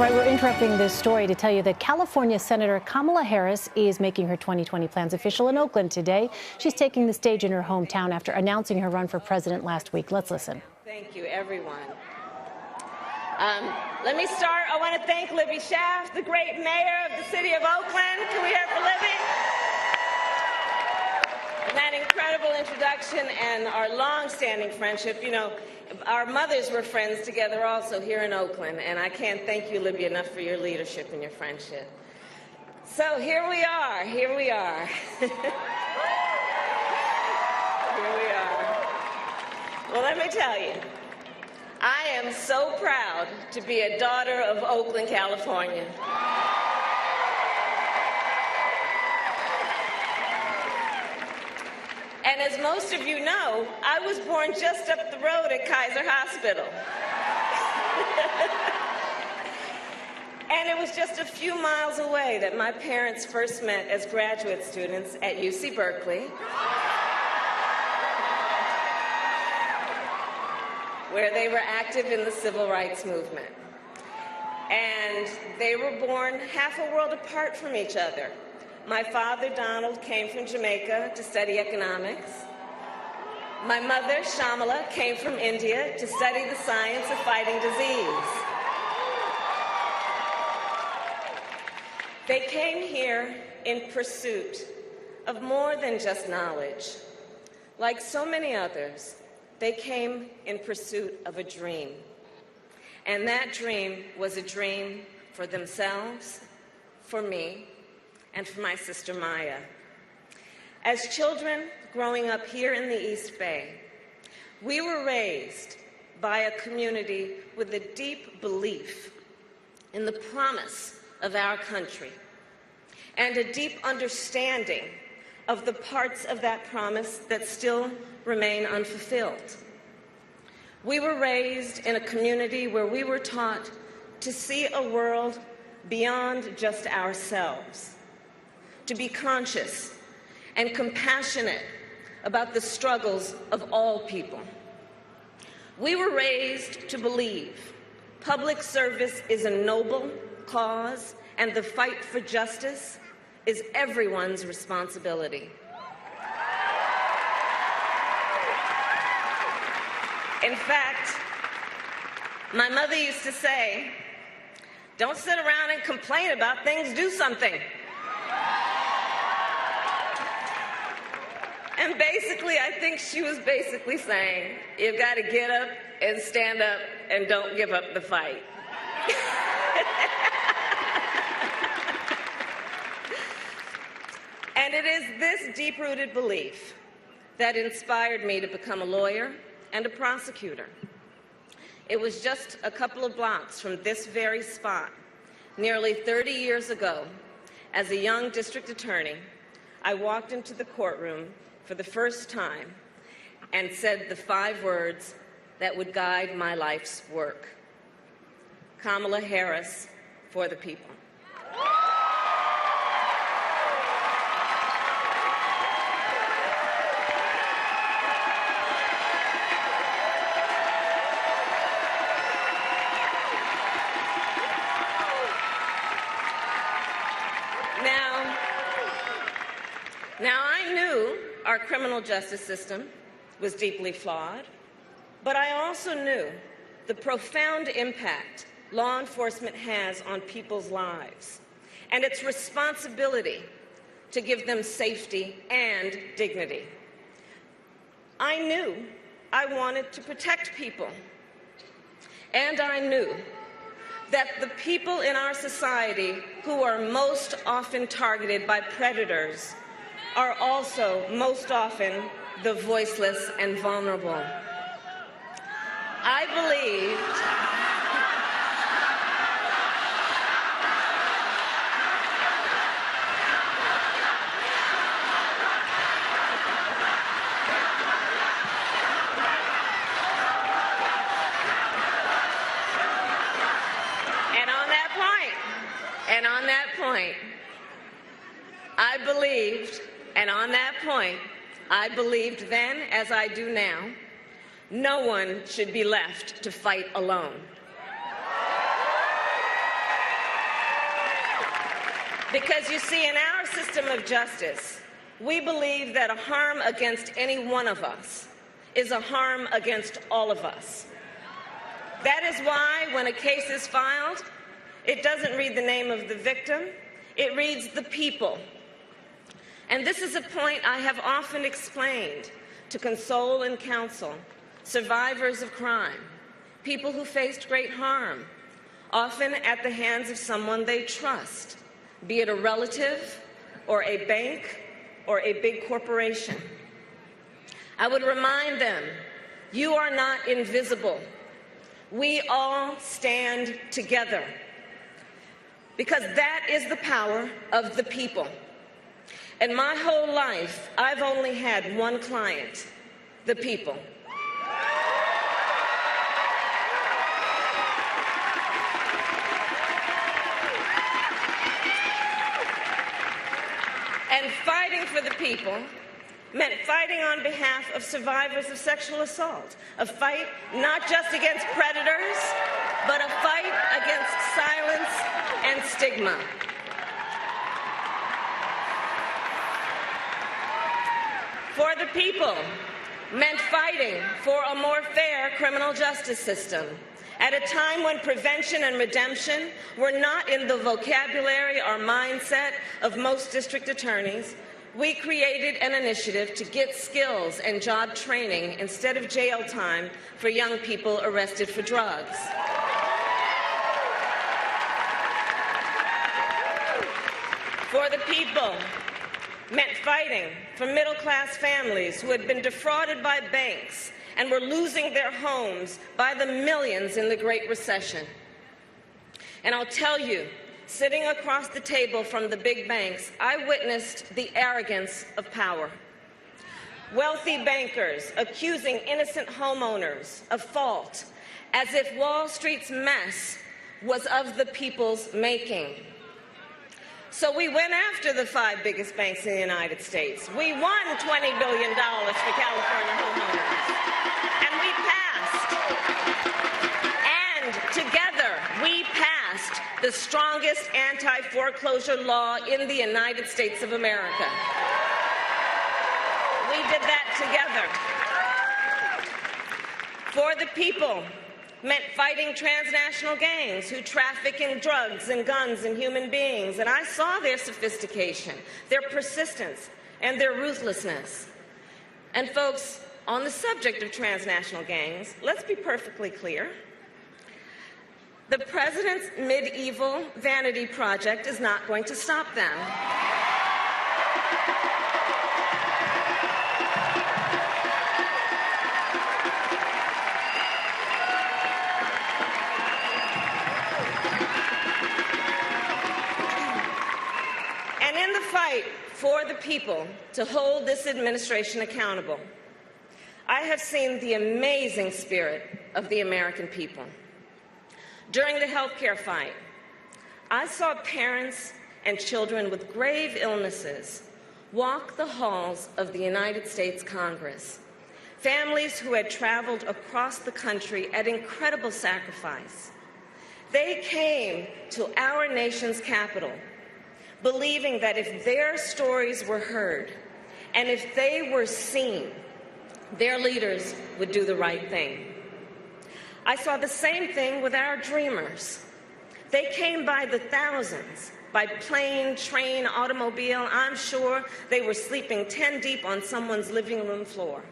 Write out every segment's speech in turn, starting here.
All right, we're interrupting this story to tell you that California Senator Kamala Harris is making her 2020 plans official in Oakland today. She's taking the stage in her hometown after announcing her run for president last week. Let's listen. Thank you, everyone. Let me start. I want to thank Libby Schaaf, the great mayor of the city of Oakland. Can we hear for Libby? And that incredible introduction and our long-standing friendship. You know, our mothers were friends together also here in Oakland, and I can't thank you, Libby, enough for your leadership and your friendship. So here we are. Here we are. Here we are. Well, let me tell you, I am so proud to be a daughter of Oakland, California. And as most of you know, I was born just up the road at Kaiser Hospital. And it was just a few miles away that my parents first met as graduate students at UC Berkeley, where they were active in the civil rights movement. And they were born half a world apart from each other. My father, Donald, came from Jamaica to study economics. My mother, Shamala, came from India to study the science of fighting disease. They came here in pursuit of more than just knowledge. Like so many others, they came in pursuit of a dream. And that dream was a dream for themselves, for me, and for my sister Maya. As children growing up here in the East Bay, we were raised by a community with a deep belief in the promise of our country and a deep understanding of the parts of that promise that still remain unfulfilled. We were raised in a community where we were taught to see a world beyond just ourselves, to be conscious and compassionate about the struggles of all people. We were raised to believe public service is a noble cause and the fight for justice is everyone's responsibility. In fact, my mother used to say, "Don't sit around and complain about things, do something." And basically, I think she was basically saying, you've got to get up and stand up and don't give up the fight. And it is this deep-rooted belief that inspired me to become a lawyer and a prosecutor. It was just a couple of blocks from this very spot, nearly 30 years ago, as a young district attorney, I walked into the courtroom for the first time and said the 5 words that would guide my life's work. Kamala Harris for the people. Now I knew our criminal justice system was deeply flawed, but I also knew the profound impact law enforcement has on people's lives and its responsibility to give them safety and dignity. I knew I wanted to protect people, and I knew that the people in our society who are most often targeted by predators are also most often the voiceless and vulnerable. I believed and on that point, I believed then, as I do now, no one should be left to fight alone. Because you see, in our system of justice, we believe that a harm against any one of us is a harm against all of us. That is why when a case is filed, it doesn't read the name of the victim, it reads the people. And this is a point I have often explained to console and counsel survivors of crime, people who faced great harm, often at the hands of someone they trust, be it a relative or a bank or a big corporation. I would remind them, you are not invisible. We all stand together, because that is the power of the people. In my whole life, I've only had one client, the people. And fighting for the people meant fighting on behalf of survivors of sexual assault, a fight not just against predators, but a fight against silence and stigma. For the people meant fighting for a more fair criminal justice system. At a time when prevention and redemption were not in the vocabulary or mindset of most district attorneys, we created an initiative to get skills and job training instead of jail time for young people arrested for drugs. For the people meant fighting for middle-class families who had been defrauded by banks and were losing their homes by the millions in the Great Recession. And I'll tell you, sitting across the table from the big banks, I witnessed the arrogance of power. Wealthy bankers accusing innocent homeowners of fault, as if Wall Street's mess was of the people's making. So we went after the 5 biggest banks in the United States. We won $20 billion for California homeowners. And we passed. And together, we passed the strongest anti-foreclosure law in the United States of America. We did that together. For the people meant fighting transnational gangs who traffic in drugs and guns and human beings. And I saw their sophistication, their persistence, and their ruthlessness. And folks, on the subject of transnational gangs, let's be perfectly clear. The president's medieval vanity project is not going to stop them. And in the fight for the people to hold this administration accountable, I have seen the amazing spirit of the American people. During the health care fight, I saw parents and children with grave illnesses walk the halls of the United States Congress, families who had traveled across the country at incredible sacrifice. They came to our nation's capital, believing that if their stories were heard and if they were seen, their leaders would do the right thing. I saw the same thing with our dreamers. They came by the thousands, by plane, train, automobile. I'm sure they were sleeping 10 deep on someone's living room floor.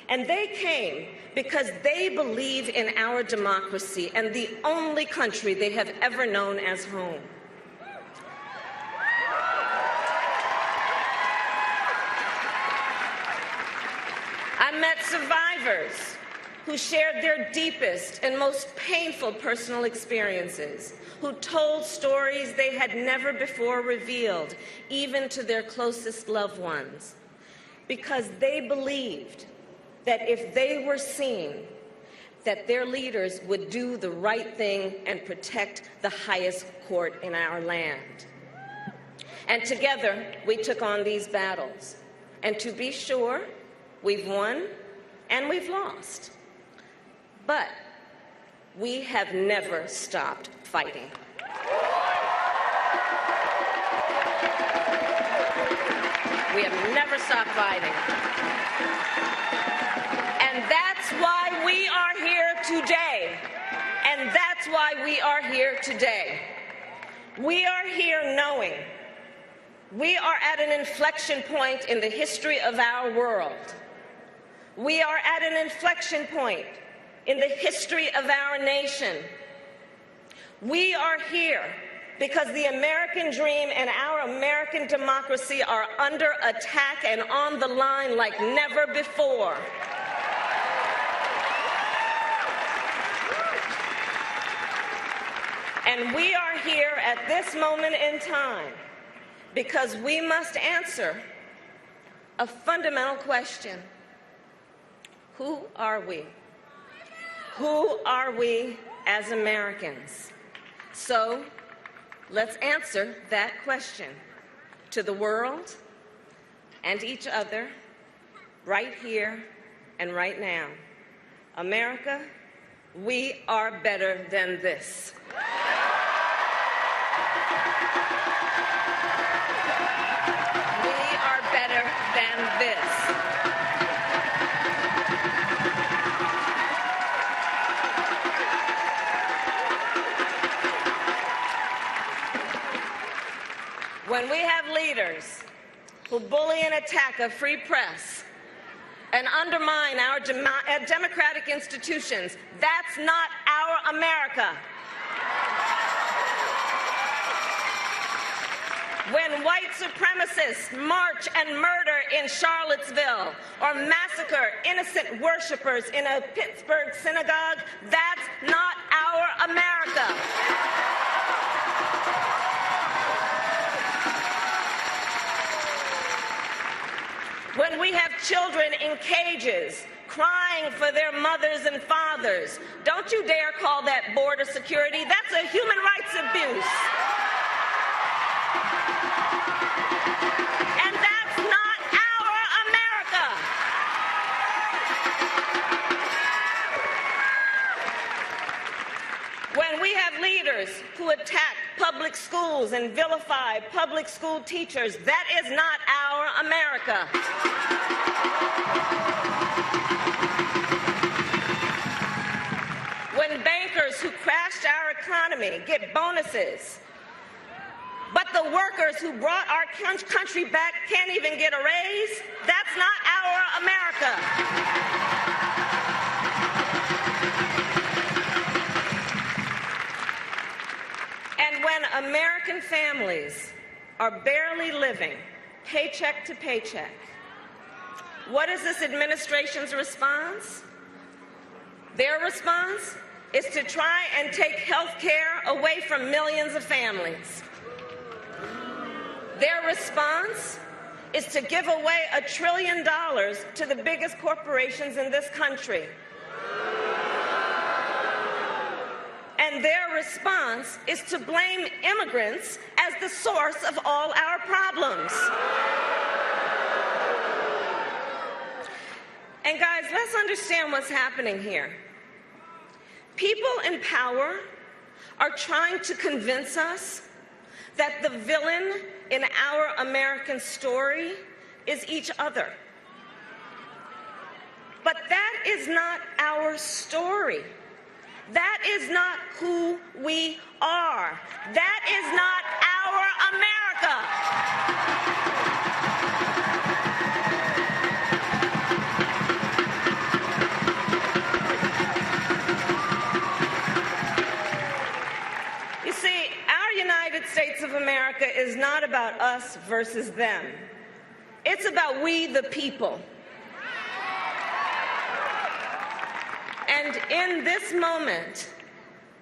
And they came because they believe in our democracy and the only country they have ever known as home. I met survivors who shared their deepest and most painful personal experiences, who told stories they had never before revealed, even to their closest loved ones, because they believed that if they were seen, that their leaders would do the right thing and protect the highest court in our land. And together, we took on these battles. And to be sure, we've won and we've lost. But we have never stopped fighting. We have never stopped fighting. And that's why we are here today. And that's why we are here today. We are here knowing we are at an inflection point in the history of our world. We are at an inflection point in the history of our nation. We are here because the American dream and our American democracy are under attack and on the line like never before. And we are here at this moment in time because we must answer a fundamental question. Who are we? Who are we as Americans? So let's answer that question to the world and each other right here and right now. America, we are better than this. We are better than this. When we have leaders who bully and attack a free press and undermine our democratic institutions, that's not our America. When white supremacists march and murder in Charlottesville or massacre innocent worshipers in a Pittsburgh synagogue, that's not our America. When we have children in cages crying for their mothers and fathers, don't you dare call that border security. That's a human rights abuse. And that's not our America. When we have leaders who attack public schools and vilify public school teachers, that is not our America. When bankers who crashed our economy get bonuses, but the workers who brought our country back can't even get a raise, that's not our America. And when American families are barely living paycheck to paycheck, what is this administration's response? Their response is to try and take health care away from millions of families. Their response is to give away $1 trillion to the biggest corporations in this country. And their response is to blame immigrants as the source of all our problems. And guys, let's understand what's happening here. People in power are trying to convince us that the villain in our American story is each other. But that is not our story. That is not who we are. That is not our America. You see, our United States of America is not about us versus them. It's about we the people. And in this moment,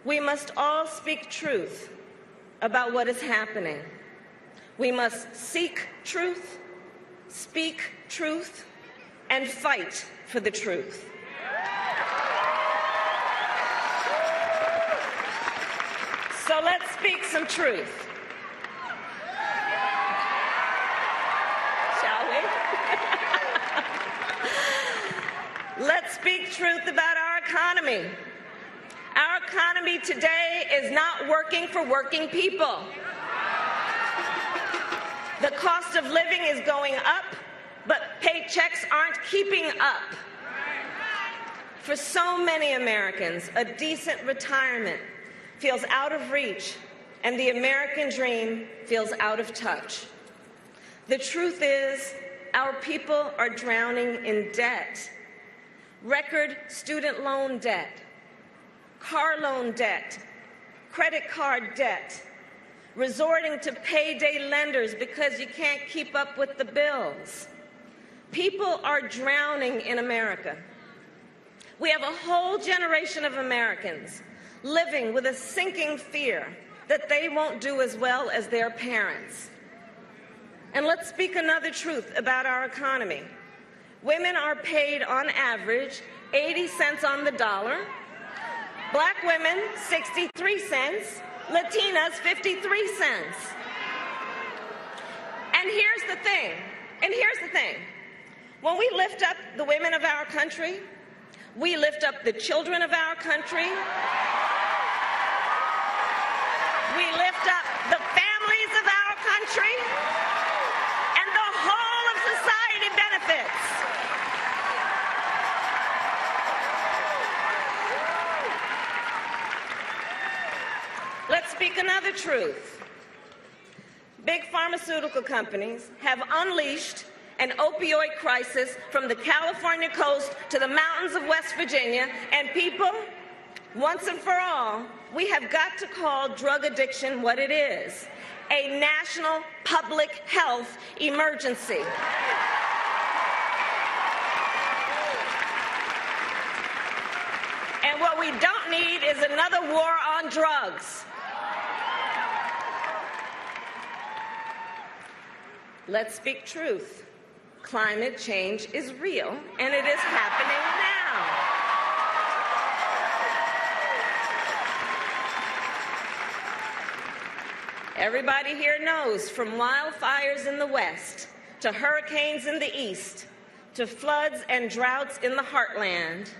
we must all speak truth about what is happening. We must seek truth, speak truth, and fight for the truth. So let's speak some truth. Shall we? Let's speak truth about our economy. Our economy today is not working for working people. The cost of living is going up, but paychecks aren't keeping up. For so many Americans, a decent retirement feels out of reach, and the American dream feels out of touch. The truth is, our people are drowning in debt. Record student loan debt, car loan debt, credit card debt, resorting to payday lenders because you can't keep up with the bills. People are drowning in America. We have a whole generation of Americans living with a sinking fear that they won't do as well as their parents. And let's speak another truth about our economy. Women are paid on average 80 cents on the dollar, black women 63 cents, Latinas 53 cents. And here's the thing, when we lift up the women of our country, we lift up the children of our country, we lift up the families of our country, and the whole of society benefits. Let's speak another truth. Big pharmaceutical companies have unleashed an opioid crisis from the California coast to the mountains of West Virginia, and people, once and for all, we have got to call drug addiction what it is, a national public health emergency. And what we don't need is another war on drugs. Let's speak truth. Climate change is real, and it is happening now. Everybody here knows, from wildfires in the West, to hurricanes in the East, to floods and droughts in the heartland.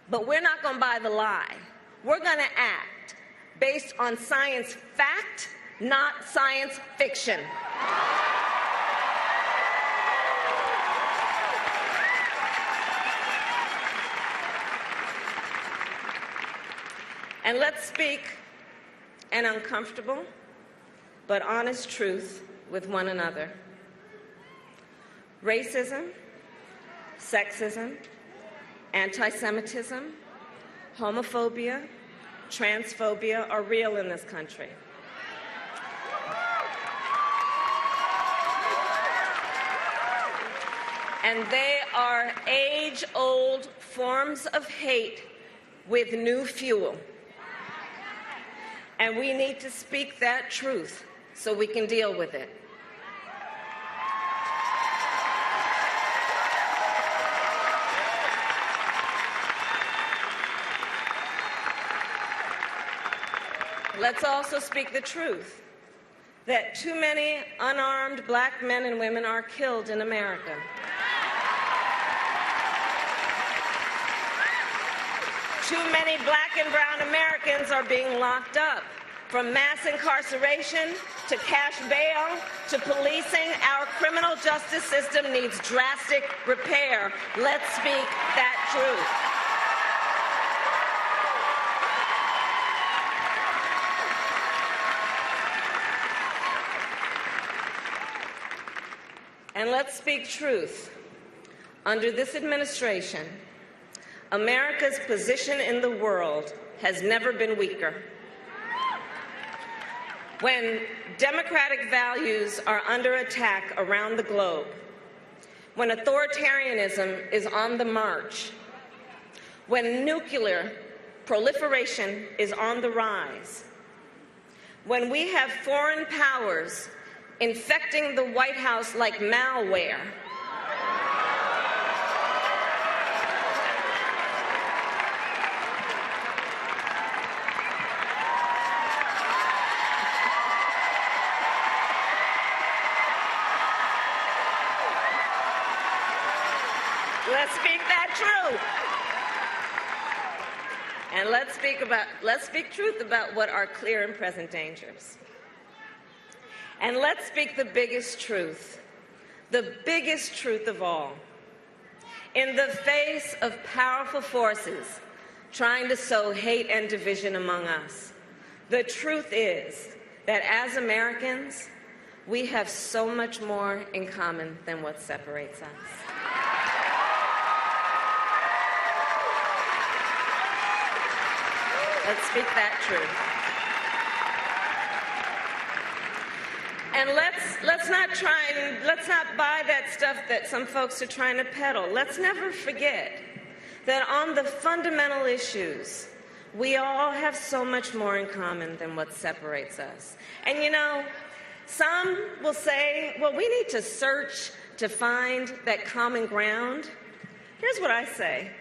But we're not going to buy the lie. We're going to act based on science fact, not science fiction. And let's speak an uncomfortable but honest truth with one another. Racism, sexism, anti-Semitism, homophobia, transphobia are real in this country. And they are age-old forms of hate with new fuel. And we need to speak that truth so we can deal with it. Let's also speak the truth that too many unarmed black men and women are killed in America. Too many black and brown Americans are being locked up. From mass incarceration to cash bail to policing, our criminal justice system needs drastic repair. Let's speak that truth. And let's speak truth. Under this administration, America's position in the world has never been weaker. When democratic values are under attack around the globe, when authoritarianism is on the march, when nuclear proliferation is on the rise, when we have foreign powers infecting the White House like malware, let's speak that truth. And let's speak truth about what are clear and present dangers. And let's speak the biggest truth of all. In the face of powerful forces trying to sow hate and division among us, the truth is that as Americans, we have so much more in common than what separates us. Let's speak that truth. And let's not buy that stuff that some folks are trying to peddle. Let's never forget that on the fundamental issues, we all have so much more in common than what separates us. And you know, some will say, well, we need to search to find that common ground. Here's what I say.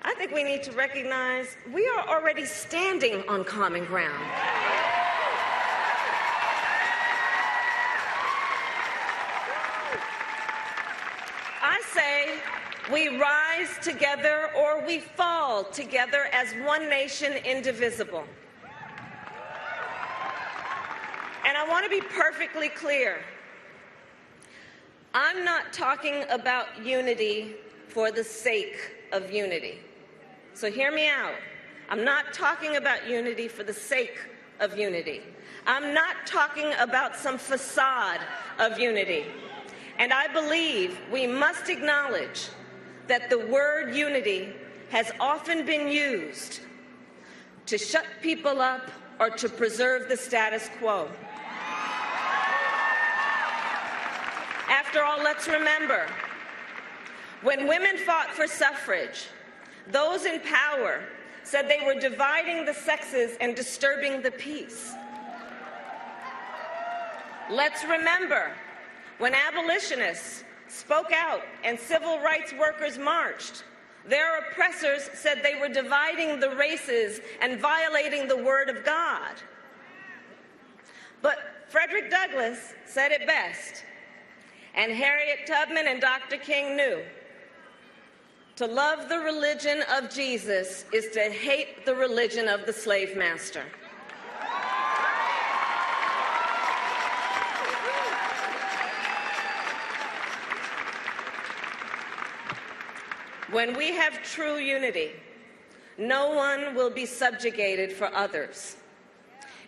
I think we need to recognize we are already standing on common ground. I say we rise together or we fall together as one nation indivisible. And I want to be perfectly clear. I'm not talking about unity for the sake of unity. So hear me out. I'm not talking about unity for the sake of unity. I'm not talking about some facade of unity. And I believe we must acknowledge that the word unity has often been used to shut people up or to preserve the status quo. After all, let's remember, when women fought for suffrage, those in power said they were dividing the sexes and disturbing the peace. Let's remember, when abolitionists spoke out and civil rights workers marched, their oppressors said they were dividing the races and violating the word of God. But Frederick Douglass said it best, and Harriet Tubman and Dr. King knew. To love the religion of Jesus is to hate the religion of the slave master. When we have true unity, no one will be subjugated for others.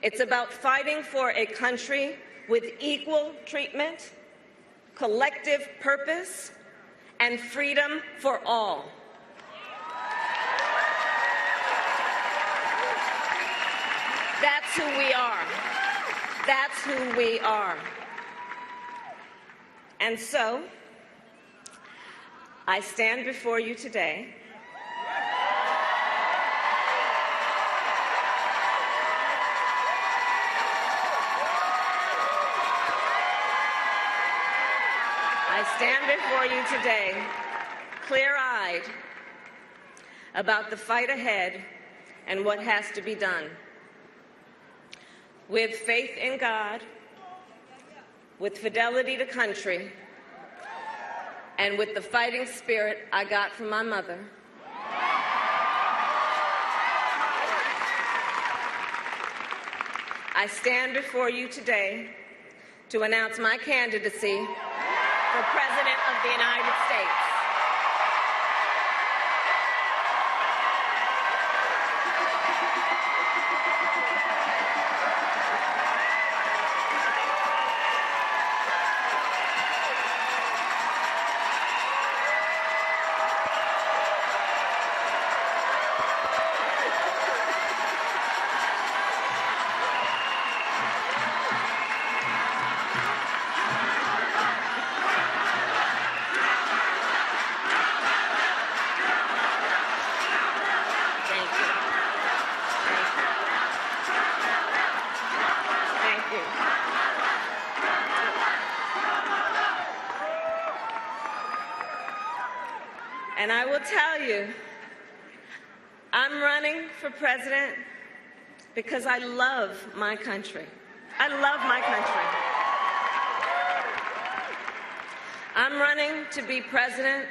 It's about fighting for a country with equal treatment, collective purpose, and freedom for all. That's who we are. That's who we are. And so, I stand before you today clear-eyed about the fight ahead and what has to be done. With faith in God, with fidelity to country, and with the fighting spirit I got from my mother, I stand before you today to announce my candidacy for President of the United States. And I will tell you, I'm running for president because I love my country. I love my country. I'm running to be president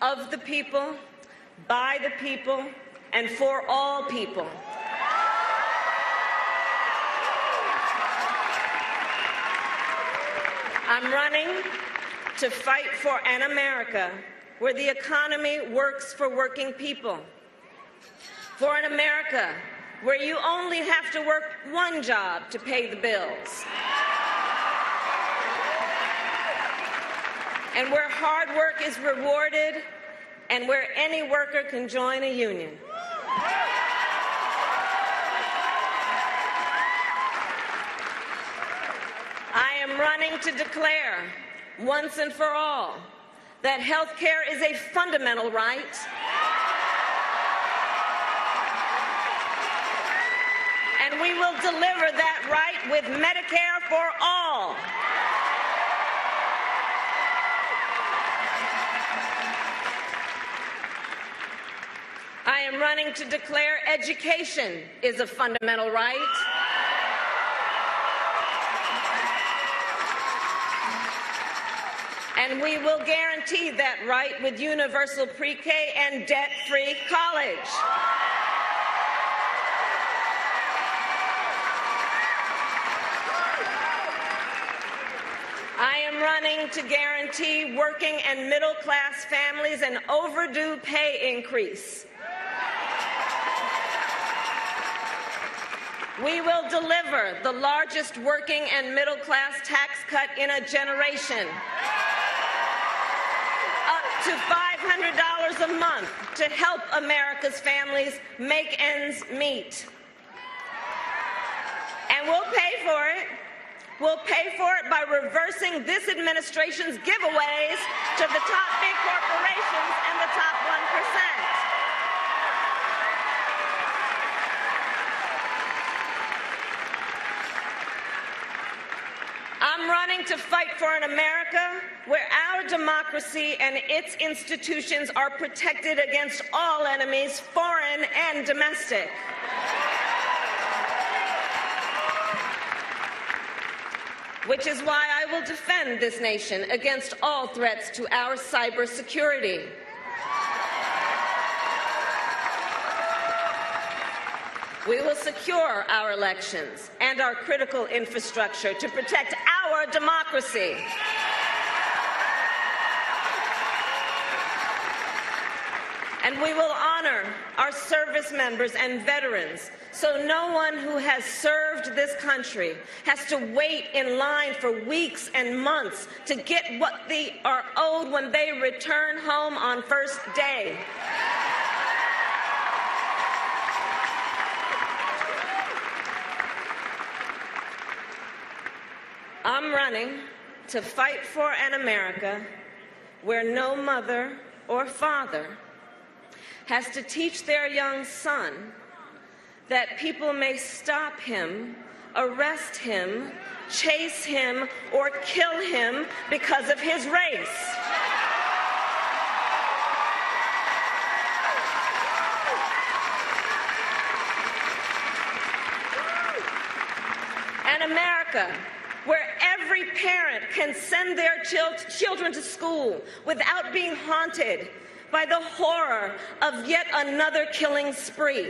of the people, by the people, and for all people. I'm running to fight for an America where the economy works for working people, for an America where you only have to work one job to pay the bills, and where hard work is rewarded, and where any worker can join a union. I am running to declare, once and for all, that health care is a fundamental right, and we will deliver that right with Medicare for all. I am running to declare education is a fundamental right, and we will guarantee that right with universal pre-K and debt-free college. I am running to guarantee working and middle-class families an overdue pay increase. We will deliver the largest working and middle-class tax cut in a generation, up to $500 a month to help America's families make ends meet. And we'll pay for it. We'll pay for it by reversing this administration's giveaways to the top big corporations and the top 1%. I'm running to fight for an America where our democracy and its institutions are protected against all enemies, foreign and domestic. Which is why I will defend this nation against all threats to our cybersecurity. We will secure our elections and our critical infrastructure to protect our democracy. And we will honor our service members and veterans, so no one who has served this country has to wait in line for weeks and months to get what they are owed when they return home on first day. I'm running to fight for an America where no mother or father has to teach their young son that people may stop him, arrest him, chase him, or kill him because of his race. An America where every parent can send their children to school without being haunted by the horror of yet another killing spree.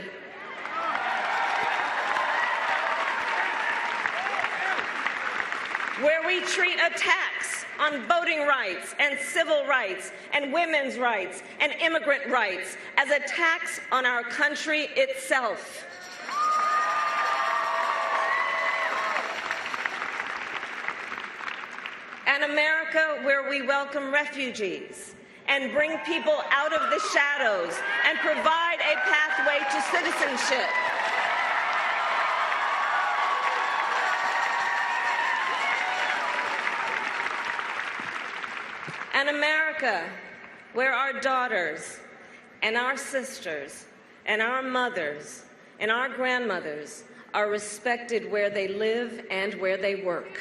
Where we treat attacks on voting rights and civil rights and women's rights and immigrant rights as attacks on our country itself. An America where we welcome refugees and bring people out of the shadows and provide a pathway to citizenship. An America where our daughters and our sisters and our mothers and our grandmothers are respected where they live and where they work.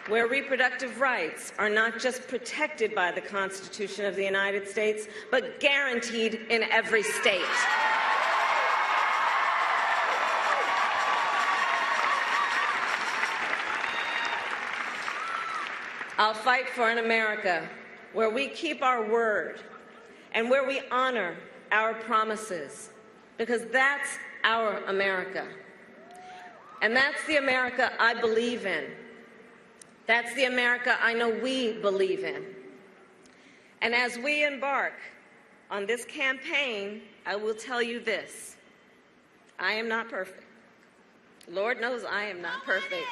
Where reproductive rights are not just protected by the Constitution of the United States, but guaranteed in every state. I'll fight for an America where we keep our word and where we honor our promises, because that's our America. And that's the America I believe in. That's the America I know we believe in. And as we embark on this campaign, I will tell you this: I am not perfect. Lord knows I am not perfect.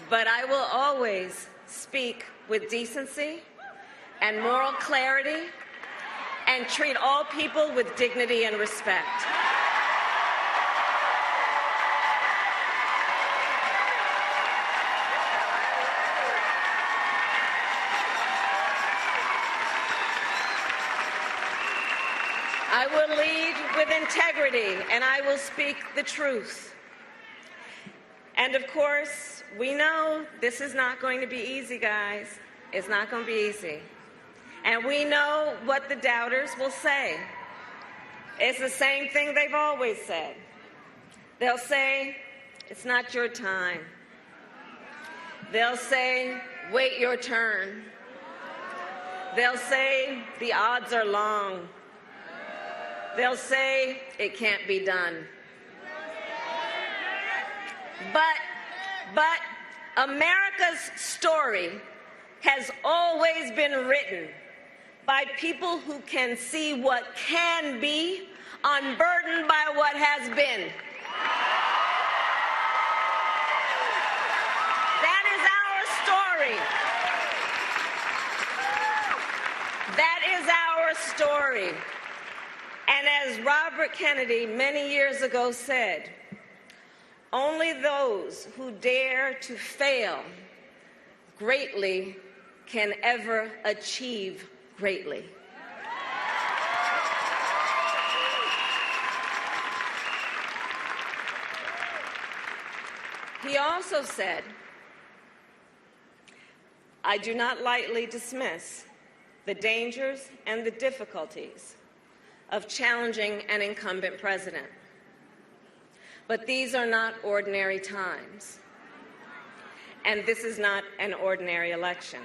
But I will always speak with decency and moral clarity and treat all people with dignity and respect. I will lead with integrity, and I will speak the truth. And of course, we know this is not going to be easy, guys. It's not going to be easy. And we know what the doubters will say. It's the same thing they've always said. They'll say, it's not your time. They'll say, wait your turn. They'll say, the odds are long. They'll say, it can't be done. But America's story has always been written by people who can see what can be, unburdened by what has been. That is our story. That is our story. And as Robert Kennedy many years ago said, only those who dare to fail greatly can ever achieve greatly. He also said, I do not lightly dismiss the dangers and the difficulties of challenging an incumbent president. But these are not ordinary times, and this is not an ordinary election.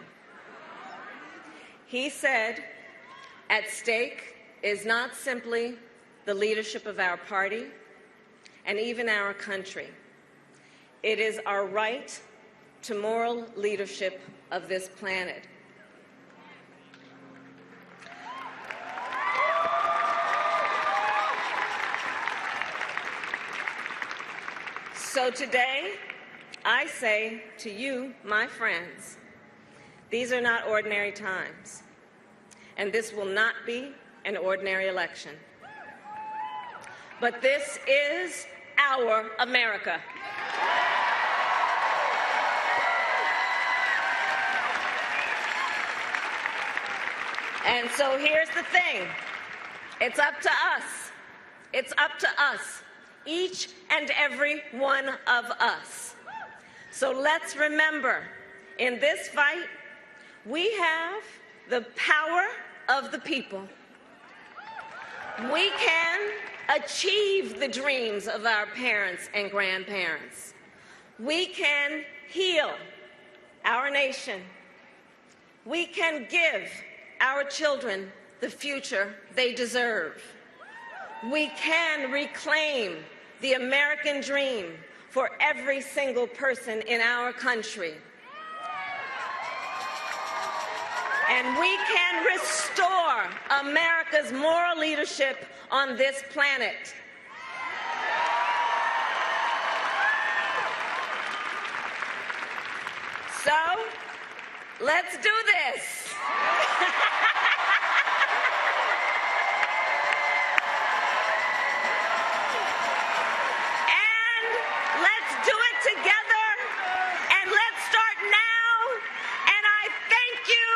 He said, at stake is not simply the leadership of our party and even our country. It is our right to moral leadership of this planet. So today, I say to you, my friends, these are not ordinary times, and this will not be an ordinary election. But this is our America. And so here's the thing. It's up to us. It's up to us. Each and every one of us. So let's remember, in this fight, we have the power of the people. We can achieve the dreams of our parents and grandparents. We can heal our nation. We can give our children the future they deserve. We can reclaim the American dream for every single person in our country. And we can restore America's moral leadership on this planet. So, let's do this. Together, and let's start now, and I thank you